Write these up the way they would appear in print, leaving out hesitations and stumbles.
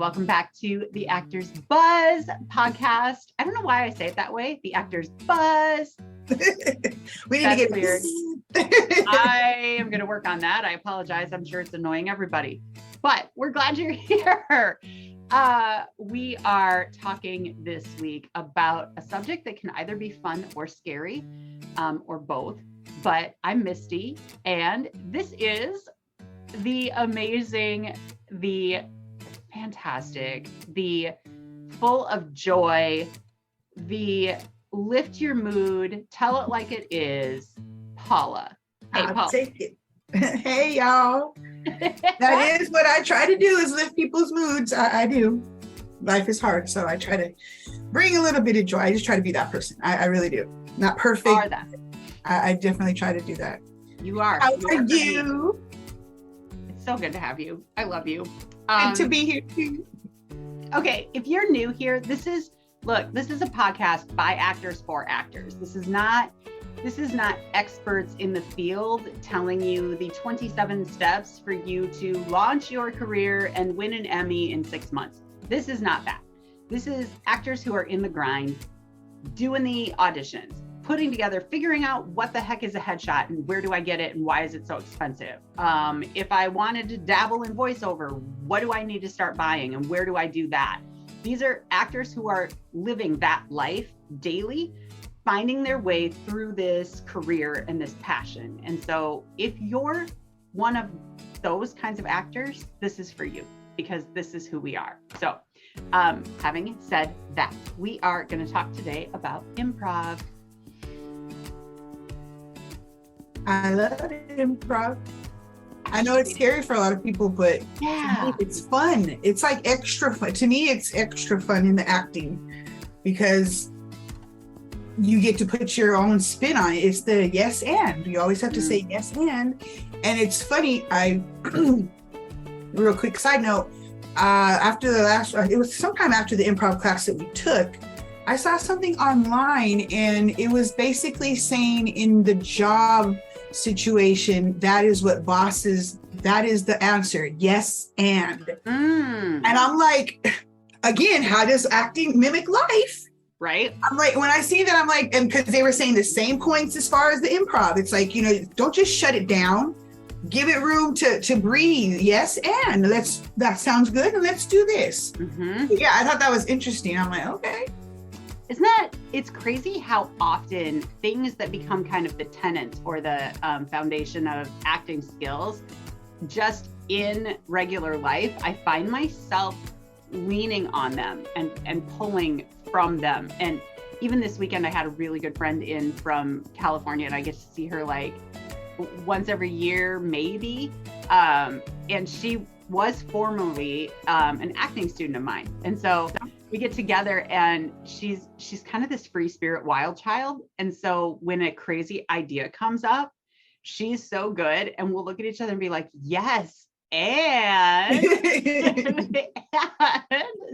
Welcome back to the Actors Buzz podcast. I don't know why I say it that way. The Actors Buzz. We need to get weird. I am going to work on that. I apologize. I'm sure it's annoying everybody, but we're glad you're here. We are talking this week about a subject that can either be fun or scary, or both. But I'm Misty, and this is the amazing, the fantastic, the full of joy, the lift your mood, tell it like it is, Paula. Hey, I'll Paula. take it. Hey, y'all. That is what I try to do, is lift people's moods. I do. Life is hard, so I try to bring a little bit of joy. I just try to be that person. I really do. Not perfect. You are that. I definitely try to do that. You are. How are you? It's so good to have you. I love you. Good to be here too. Okay, if you're new here, this is a podcast by actors for actors. This is not experts in the field telling you the 27 steps for you to launch your career and win an Emmy in 6 months. This is not that. This is actors who are in the grind, doing the auditions, putting together, figuring out what the heck is a headshot and where do I get it and why is it so expensive? If I wanted to dabble in voiceover, what do I need to start buying and where do I do that? These are actors who are living that life daily, finding their way through this career and this passion. And so if you're one of those kinds of actors, this is for you, because this is who we are. So having said that, we are going to talk today about improv. I love improv. I know it's scary for a lot of people, but yeah, it's fun. It's like extra fun. To me, it's extra fun in the acting because you get to put your own spin on it. It's the yes and. You always have to say yes and. And it's funny, real quick side note, it was sometime after the improv class that we took, I saw something online and it was basically saying in the job situation, that is what bosses, that is the answer. Yes and. And I'm like, again, how does acting mimic life? Right. I'm like, when I see that, I'm like, and because they were saying the same points as far as the improv, it's like, don't just shut it down. Give it room to breathe. Yes, and that sounds good, and let's do this. Mm-hmm. Yeah, I thought that was interesting. I'm like, okay. It's crazy how often things that become kind of the tenets or the foundation of acting skills, just in regular life, I find myself leaning on them and pulling from them. And even this weekend, I had a really good friend in from California, and I get to see her like once every year, maybe. And she was formerly an acting student of mine. And so we get together and she's kind of this free spirit wild child. And so when a crazy idea comes up, she's so good. And we'll look at each other and be like, yes, and,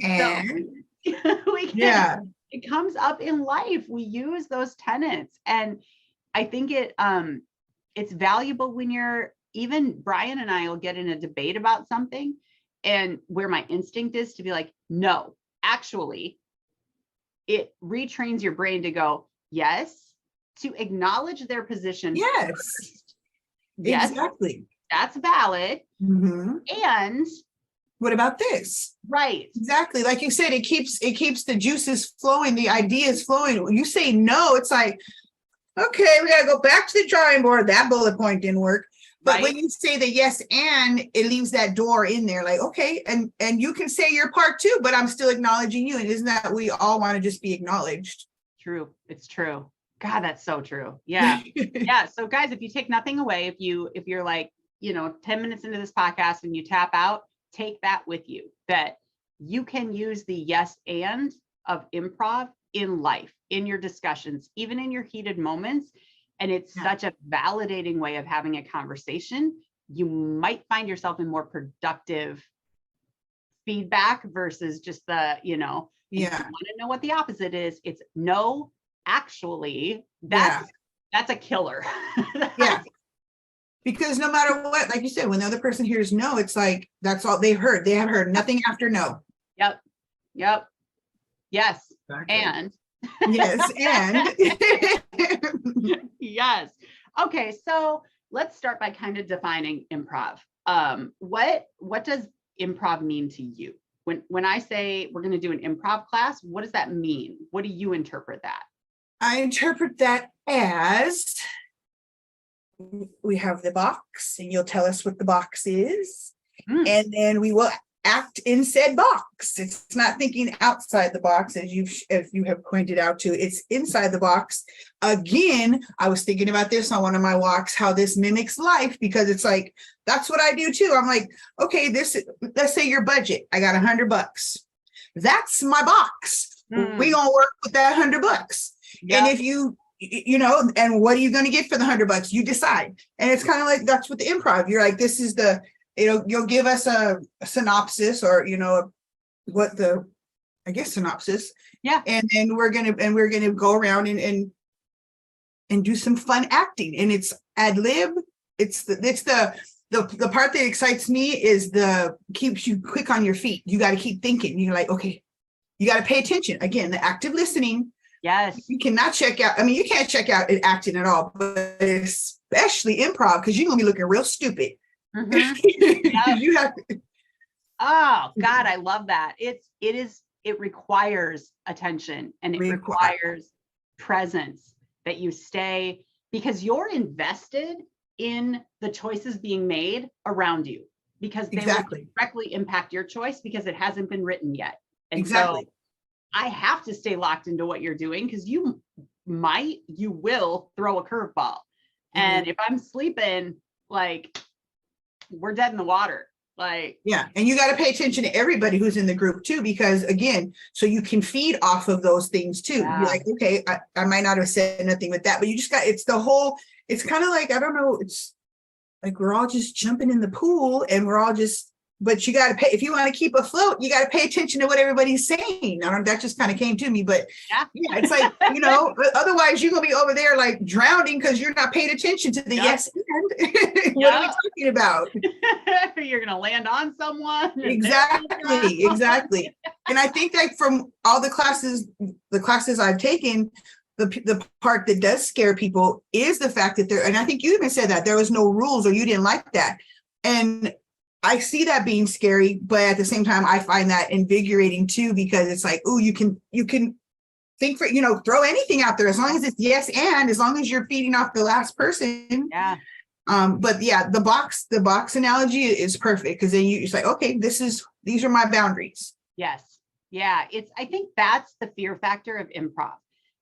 And so yeah, it comes up in life. We use those tenets. And I think it's valuable when even Brian and I will get in a debate about something and where my instinct is to be like, no, actually, it retrains your brain to go, yes, to acknowledge their position. Yes, first. Yes, exactly. That's valid. Mm-hmm. And what about this? Right. Exactly. Like you said, it keeps the juices flowing, the ideas flowing. When you say no, it's like, okay, we got to go back to the drawing board. That bullet point didn't work. But right. When you say the yes and, it leaves that door in there like, okay, and you can say your part too, but I'm still acknowledging you. And isn't that we all want to just be acknowledged? True. It's true. God, that's so true. Yeah. Yeah. So guys, if you take nothing away, if you're like, 10 minutes into this podcast and you tap out, take that with you, that you can use the yes and of improv in life, in your discussions, even in your heated moments. And it's such a validating way of having a conversation. You might find yourself in more productive feedback versus just the, you want to know what the opposite is. It's no, actually, that's a killer. Yeah. Because no matter what, like you said, when the other person hears no, it's like, that's all they heard. They have heard nothing after no. Yep. Yes. Exactly. And yes, and yes. Okay, so let's start by kind of defining improv. What does improv mean to you? When I say we're going to do an improv class, what does that mean? What do you interpret that? I interpret that as we have the box, and you'll tell us what the box is, and then we will act in said box. It's not thinking outside the box, as you have pointed out to. It's inside the box. Again, I was thinking about this on one of my walks, how this mimics life, because it's like that's what I do too. I'm like, okay, let's say your budget. I got $100. That's my box. We gonna work with that $100. Yep. And if and what are you going to get for the $100? You decide. And it's kind of like that's what the improv. You're like, this is you'll give us a synopsis, or synopsis. Yeah. And then we're gonna go around and do some fun acting. And it's ad lib. It's the part that excites me is keeps you quick on your feet. You got to keep thinking. You're like, okay, you got to pay attention. Again, the active listening. Yes. You cannot check out. I mean, you can't check out acting at all, but especially improv, because you're gonna be looking real stupid. Mm-hmm. You have to. Oh God, I love that. It requires attention, and it requires presence, that you stay, because you're invested in the choices being made around you, because they will directly impact your choice, because it hasn't been written yet. And so I have to stay locked into what you're doing, because you will throw a curveball. And if I'm sleeping, like, we're dead in the water. Like, yeah. And you got to pay attention to everybody who's in the group too, because again, so you can feed off of those things too. Yeah. You're like, okay, I might not have said nothing with that, but you just it's kind of like, I don't know, it's like we're all just jumping in the pool, and we're all just, but you got to pay, if you want to keep afloat, you got to pay attention to what everybody's saying. I don't, that just kind of came to me, but yeah, it's like, otherwise you're going to be over there like drowning because you're not paying attention to the yes and. What are we talking about? You're going to land on someone. Exactly. And I think like from all the classes I've taken, the part that does scare people is the fact that and I think you even said that there was no rules, or you didn't like that. And I see that being scary, but at the same time, I find that invigorating too, because it's like, oh, you can think for, throw anything out there as long as it's yes, and as long as you're feeding off the last person. Yeah. But yeah, the box analogy is perfect, because then it's like, okay, these are my boundaries. Yes. Yeah. I think that's the fear factor of improv.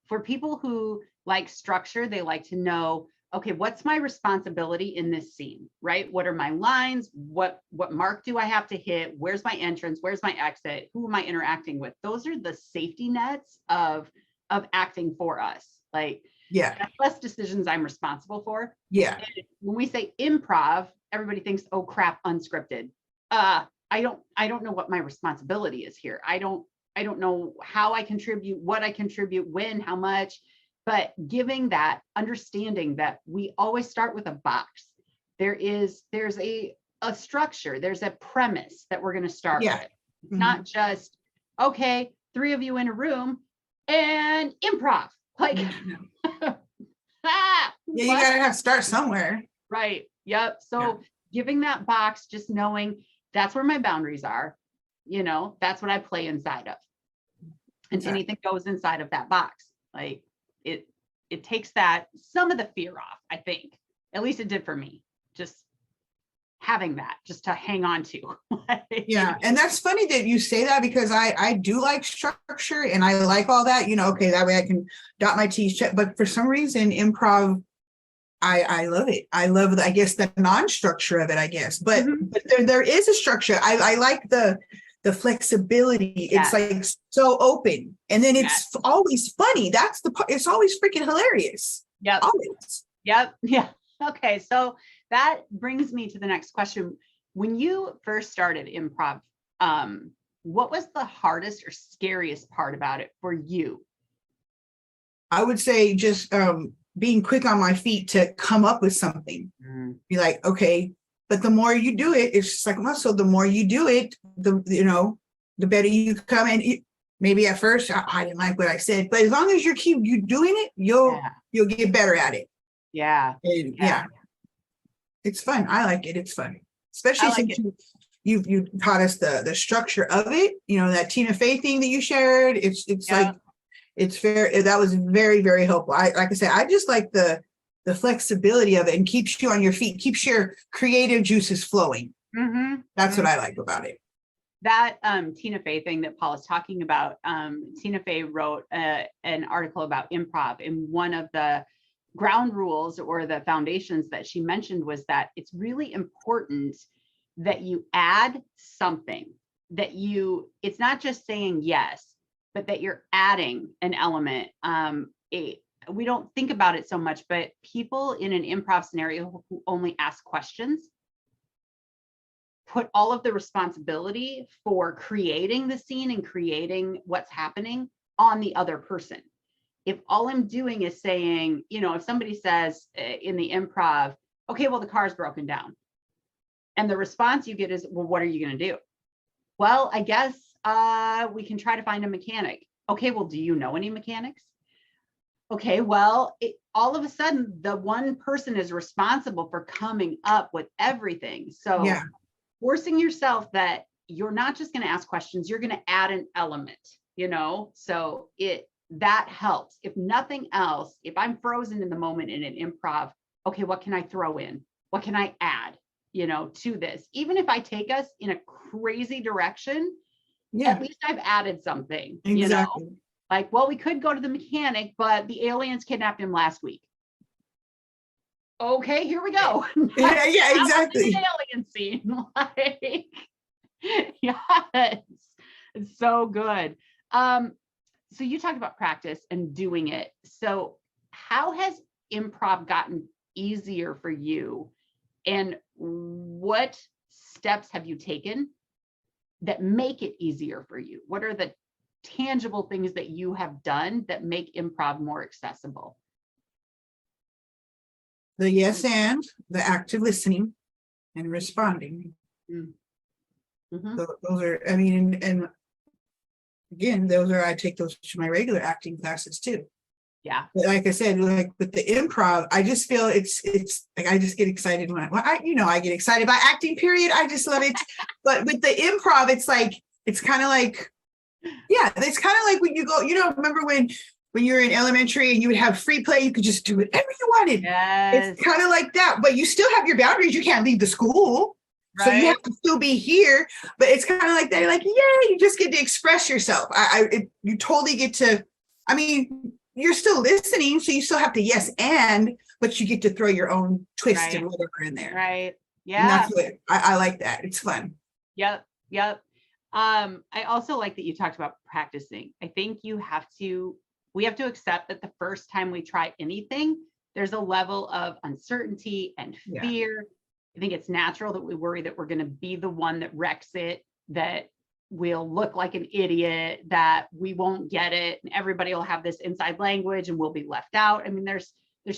For people who like structure, they like to know, okay, what's my responsibility in this scene, right? What are my lines? What mark do I have to hit? Where's my entrance? Where's my exit? Who am I interacting with? Those are the safety nets of acting for us. Like, yeah, that's less decisions I'm responsible for. Yeah. And when we say improv, everybody thinks, oh crap, unscripted. I don't know what my responsibility is here. I don't know how I contribute, what I contribute, when, how much. But giving that understanding that we always start with a box. There's a structure, there's a premise that we're going to start with. Mm-hmm. Not just, okay, 3 of you in a room and improv. Like, you gotta start somewhere. Right. Yep. So giving that box, just knowing that's where my boundaries are, that's what I play inside of. And anything goes inside of that box. Like, it takes some of the fear off, I think. At least it did for me. Just having that, just to hang on to. Yeah. And that's funny that you say that, because I do like structure, and I like all that, okay, that way I can dot my T's, check. But for some reason, improv, I love it. I love, I guess, the non-structure of it, I guess. But, but there is a structure. I like the flexibility. It's like so open, and then it's always funny. That's the part. It's always freaking hilarious. Yep. Always. Yep. Yeah. Okay. So that brings me to the next question. When you first started improv, what was the hardest or scariest part about it for you? I would say just being quick on my feet to come up with something. Be like, okay. But the more you do it, it's just like muscle. The more you do it, the better you come. And maybe at first I didn't like what I said, but as long as you doing it, you'll get better at it. Yeah. And yeah, it's fun. I like it. It's fun, especially since you taught us the structure of it. You know, that Tina Fey thing that you shared. It's like it's fair. That was very, very helpful. Like I said, I just like the flexibility of it and keeps you on your feet, keeps your creative juices flowing. Mm-hmm. That's what I like about it. That Tina Fey thing that Paul is talking about, Tina Fey wrote an article about improv, and one of the ground rules or the foundations that she mentioned was that it's really important that you add something, that it's not just saying yes, but that you're adding an element. We don't think about it so much, but people in an improv scenario who only ask questions put all of the responsibility for creating the scene and creating what's happening on the other person. If all I'm doing is saying, you know, if somebody says in the improv, okay, well, the car's broken down. And the response you get is, well, what are you going to do? Well, I guess we can try to find a mechanic. Okay, well, do you know any mechanics? Okay, well, all of a sudden, the one person is responsible for coming up with everything. So forcing yourself that you're not just going to ask questions, you're going to add an element, you know, so that helps. If nothing else, if I'm frozen in the moment in an improv, okay, what can I throw in? What can I add, you know, to this? Even if I take us in a crazy direction, at least I've added something, you know, like, well, we could go to the mechanic, but the aliens kidnapped him last week. Okay, here we go. Yeah, exactly. An alien scene. Like, yes, it's so good. So you talked about practice and doing it. So how has improv gotten easier for you? And what steps have you taken that make it easier for you? What are the tangible things that you have done that make improv more accessible? The yes and the active listening and responding. Mm-hmm. Those are, I mean, and again, I take those to my regular acting classes too. Yeah. But like I said, like with the improv, I just feel it's like I just get excited when I get excited by acting, period. I just love it. But with the improv, it's kind of like, it's kind of like when you go, remember when you were in elementary and you would have free play, you could just do whatever you wanted. Yes. It's kind of like that, but you still have your boundaries. You can't leave the school. Right. So you have to still be here, but it's kind of like that. You're like, you just get to express yourself. You totally get to, I mean, you're still listening, so you still have to yes and, but you get to throw your own twist and whatever in there. Right. Yeah. And that's what I like that. It's fun. Yep. I also like that you talked about practicing. I think we have to accept that the first time we try anything, there's a level of uncertainty and fear. I think it's natural that we worry that we're going to be the one that wrecks it, that we'll look like an idiot, that we won't get it, and everybody will have this inside language and we'll be left out. I mean, there's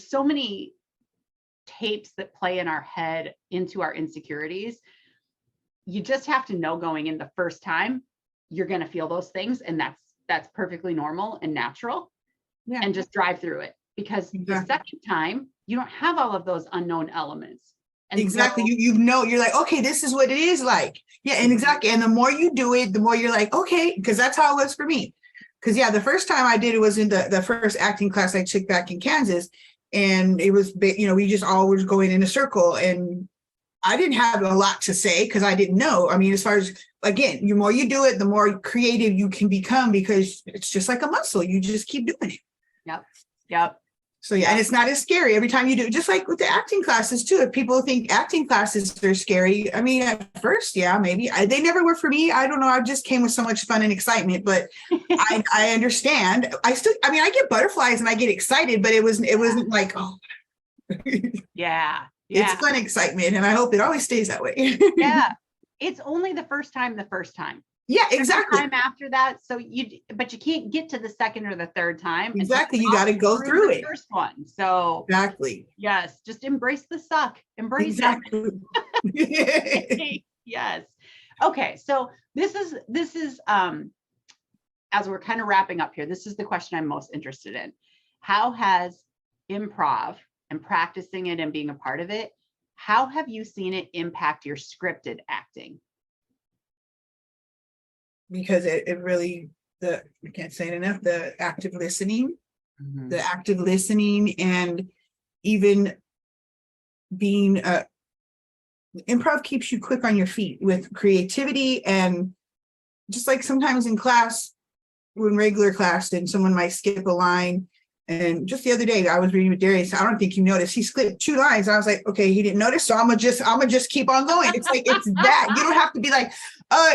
so many tapes that play in our head into our insecurities. You just have to know going in the first time, you're going to feel those things, and that's perfectly normal and natural. Yeah. And just drive through it, because the second time you don't have all of those unknown elements. And exactly. So, you're like, okay, this is what it is like. Yeah. And exactly. And the more you do it, the more you're like, okay, because that's how it was for me. Because the first time I did it was in the first acting class I took back in Kansas. And it was, we just always going in a circle, and I didn't have a lot to say because I didn't know. I mean, as far as, again, the more you do it, the more creative you can become, because it's just like a muscle. You just keep doing it. Yep. So and it's not as scary every time you do it, just like with the acting classes too. If people think acting classes are scary, I mean, at first, maybe they never were for me. I don't know. I just came with so much fun and excitement, but I understand. I get butterflies and I get excited, but it wasn't like, oh, yeah. It's fun excitement, and I hope it always stays that way. Yeah. It's only the first time. Yeah, exactly. Time after that, but you can't get to the second or the third time. Exactly, you got to go through it. First one, so exactly. Yes, just embrace the suck. Embrace it. Yes. Okay, so this is as we're kind of wrapping up here, this is the question I'm most interested in. How has improv and practicing it and being a part of it, how have you seen it impact your scripted acting? Because it really, I can't say it enough, the active listening, and even being improv keeps you quick on your feet with creativity. And just like sometimes in class, when regular class, then someone might skip a line. And just the other day, I was reading with Darius. I don't think you noticed. He skipped 2 lines. I was like, okay, he didn't notice, so I'm gonna just keep on going. It's like it's that. You don't have to be like,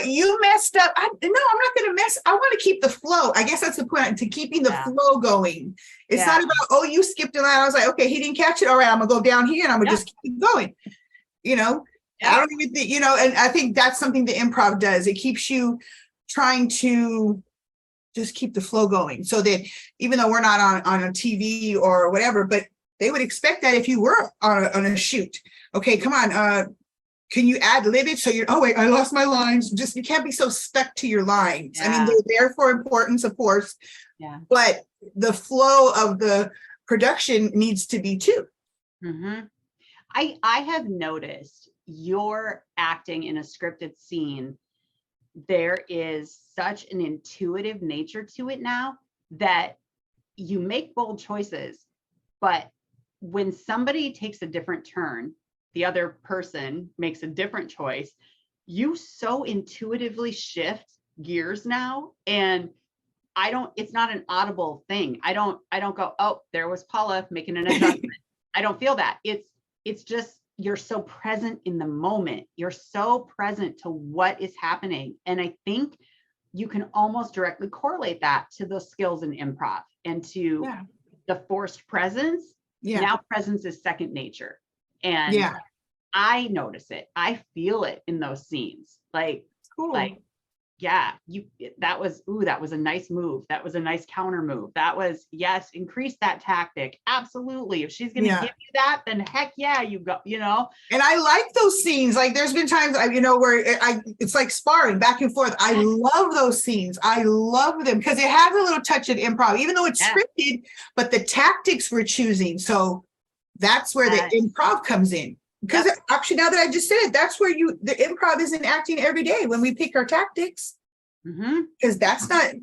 you messed up. No, I'm not gonna mess. I want to keep the flow. I guess that's the point, to keeping the flow going. It's not about, oh, you skipped a line. I was like, okay, he didn't catch it. All right, I'm gonna go down here and I'm gonna just keep going. I don't even think, and I think that's something the improv does. It keeps you trying to just keep the flow going, so that even though we're not on a TV or whatever, but they would expect that if you were on a shoot. Okay, come on, can you ad lib it? So oh wait, I lost my lines. Just, you can't be so stuck to your lines. I mean, they're there for importance, of course, but the flow of the production needs to be too. I have noticed your acting in a scripted scene, there is such an intuitive nature to it now that you make bold choices, but when somebody takes a different turn, the other person makes a different choice, you so intuitively shift gears now. And it's not an audible thing. I don't go, oh, there was Paula making an adjustment. I don't feel that. It's just, you're so present in the moment. You're so present to what is happening. And I think you can almost directly correlate that to the skills in improv and to the forced presence. Now presence is second nature. And I notice it. I feel it in those scenes. Like, that was a nice move. That was a nice counter move. That was, increase that tactic. Absolutely. If she's going to give you that, then heck yeah, you go, And I like those scenes. Like, there's been times, where it's like sparring back and forth. I love those scenes. I love them because it has a little touch of improv, even though it's scripted, but the tactics we're choosing. So that's where the improv comes in. Because actually, now that I just said it, that's where the improv isn't acting every day when we pick our tactics. Because that's not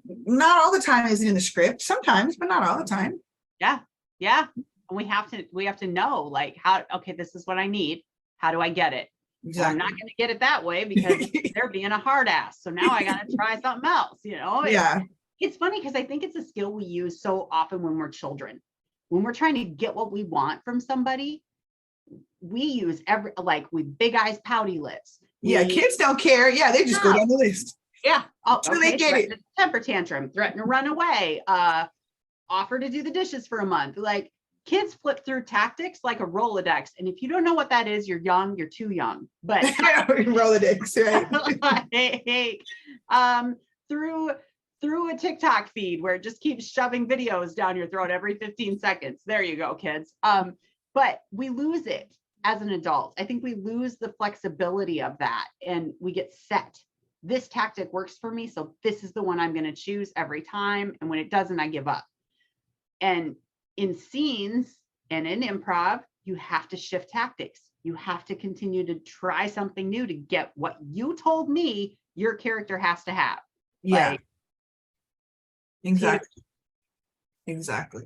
all the time is it in the script. Sometimes, but not all the time. Yeah. And we have to know, like, how, okay, this is what I need. How do I get it? Exactly. Well, I'm not going to get it that way because they're being a hard ass. So now I got to try something else, It's funny because I think it's a skill we use so often when we're children. When we're trying to get what we want from somebody, we use with big eyes, pouty lips. Kids don't care. They just go down the list. They get it. Temper tantrum, threaten to run away, offer to do the dishes for a month. Like, kids flip through tactics like a Rolodex. And if you don't know what that is, you're young, you're too young. But Rolodex, right? Through a TikTok feed where it just keeps shoving videos down your throat every 15 seconds. There you go, kids. But we lose it as an adult. I think we lose the flexibility of that and we get set. This tactic works for me, so this is the one I'm going to choose every time. And when it doesn't, I give up. And in scenes and in improv, you have to shift tactics. You have to continue to try something new to get what you told me your character has to have. Exactly.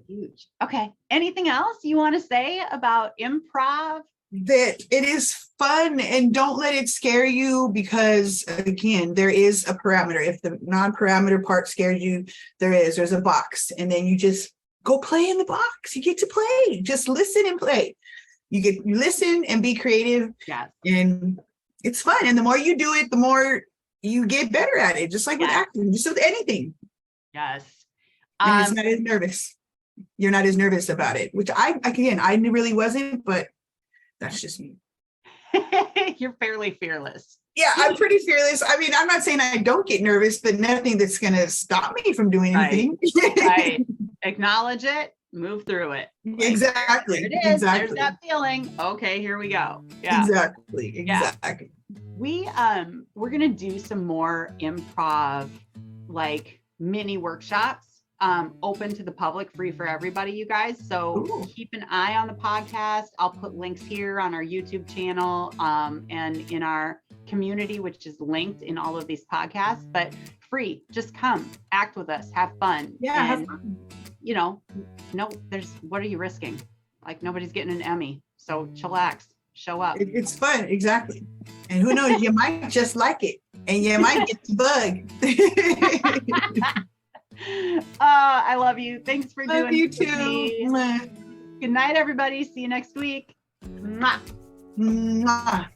Huge. Okay. Anything else you want to say about improv? That it is fun, and don't let it scare you, because again, there is a parameter. If the non-parameter part scares you, there's a box, and then you just go play in the box. You get to play. Just listen and play. You listen and be creative. And it's fun. And the more you do it, the more you get better at it. Just like with acting, just with anything. Yes. And it's not as nervous. You're not as nervous about it, which I really wasn't, but that's just me. You're fairly fearless. Yeah, I'm pretty fearless. I mean, I'm not saying I don't get nervous, but nothing that's going to stop me from doing anything. Right. Acknowledge it, move through it. Like, exactly. There it is. Exactly. There's that feeling. Okay, here we go. Yeah. Exactly. We're going to do some more improv, like mini workshops open to the public, free for everybody, you guys. So Ooh. keep an eye on the podcast. I'll put links here on our YouTube channel and in our community, which is linked in all of these podcasts, but free. Just come, act with us, have fun. Yeah, and, have fun. You know, no, what are you risking? Like, nobody's getting an Emmy. So chillax, show up. It's fun, exactly. And who knows, you might just like it and you might get the bug. I love you. Thanks for Love doing you this with too. me. Good night, everybody. See you next week. Mwah. Mwah.